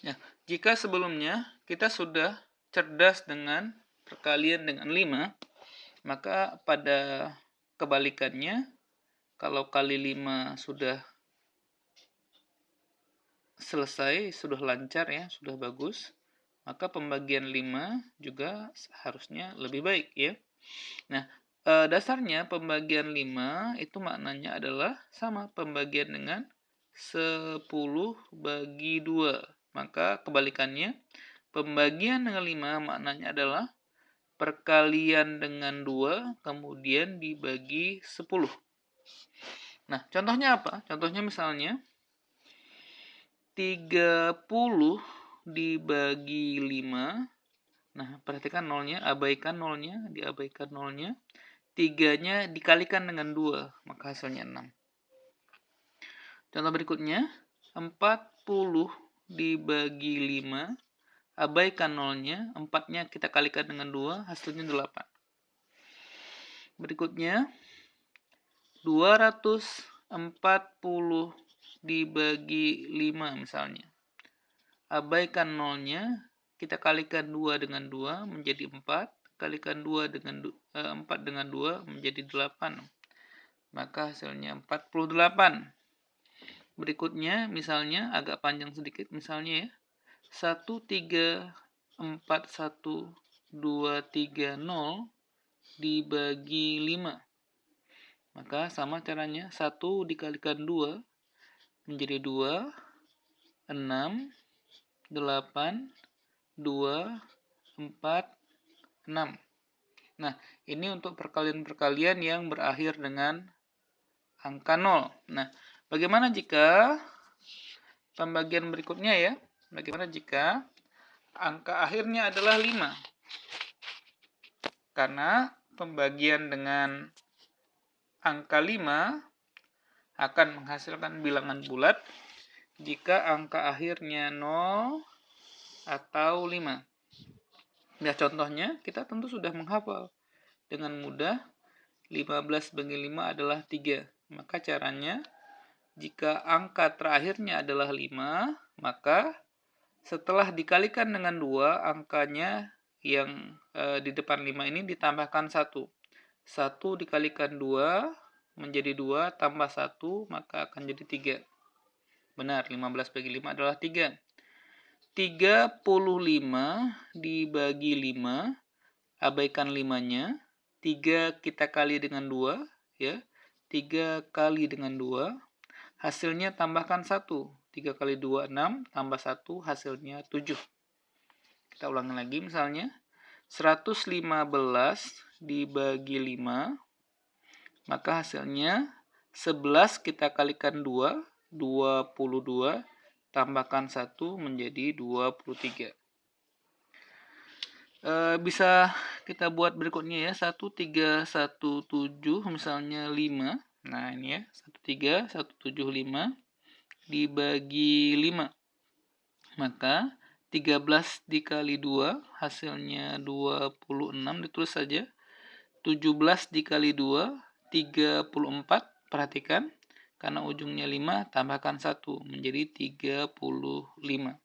Ya, jika sebelumnya kita sudah cerdas dengan perkalian dengan 5, maka pada kebalikannya, kalau kali 5 sudah selesai, sudah lancar ya, sudah bagus, maka pembagian 5 juga harusnya lebih baik ya. Nah, dasarnya pembagian 5 itu maknanya adalah sama, pembagian dengan 10 bagi 2. Maka kebalikannya, pembagian dengan 5 maknanya adalah perkalian dengan 2 kemudian dibagi 10. Nah, contohnya apa? Contohnya misalnya 30 dibagi 5. Nah, perhatikan nolnya, abaikan nolnya, diabaikan nolnya. 3-nya dikalikan dengan 2, maka hasilnya 6. Contoh berikutnya, 40 dibagi 5, abaikan nolnya, 4-nya kita kalikan dengan 2, hasilnya 8. Berikutnya, 240 dibagi 5 misalnya. Abaikan nolnya, kita kalikan 2 dengan 2 menjadi 4, kalikan 2 dengan 4 dengan 2 menjadi 8. Maka hasilnya 48. Berikutnya misalnya agak panjang sedikit, misalnya ya 1 3 4 1 2 3 0 dibagi 5. Maka sama caranya, 1 dikalikan 2 menjadi 2, 6, 8, 2, 4, 6. Nah, ini untuk perkalian-perkalian yang berakhir dengan angka 0. Nah, bagaimana jika pembagian berikutnya ya? Bagaimana jika angka akhirnya adalah 5? Karena pembagian dengan angka 5 akan menghasilkan bilangan bulat jika angka akhirnya 0 atau 5. Ya, contohnya kita tentu sudah menghafal dengan mudah 15 bagi 5 adalah 3. Maka caranya, jika angka terakhirnya adalah 5, maka setelah dikalikan dengan 2, angkanya yang di depan 5 ini ditambahkan 1. 1 dikalikan 2 menjadi 2 tambah 1, maka akan jadi 3. Benar, 15 bagi 5 adalah 3. 35 dibagi 5, abaikan 5-nya. 3 kita kali dengan 2, ya. 3 kali dengan 2, hasilnya tambahkan 1. 3 kali 2, 6, tambah 1, hasilnya 7. Kita ulangi lagi misalnya. 115 dibagi 5, maka hasilnya 11 kita kalikan 2, 22, tambahkan 1 menjadi 23. Bisa kita buat berikutnya ya, 1, 3, 1, 7, misalnya 5. Nah ini ya, 1, 3, 1, 7, 5 dibagi 5. Maka 13 dikali 2 hasilnya 26, ditulis saja. 17 dikali 2, 34. Perhatikan, karena ujungnya 5, tambahkan 1 menjadi 35.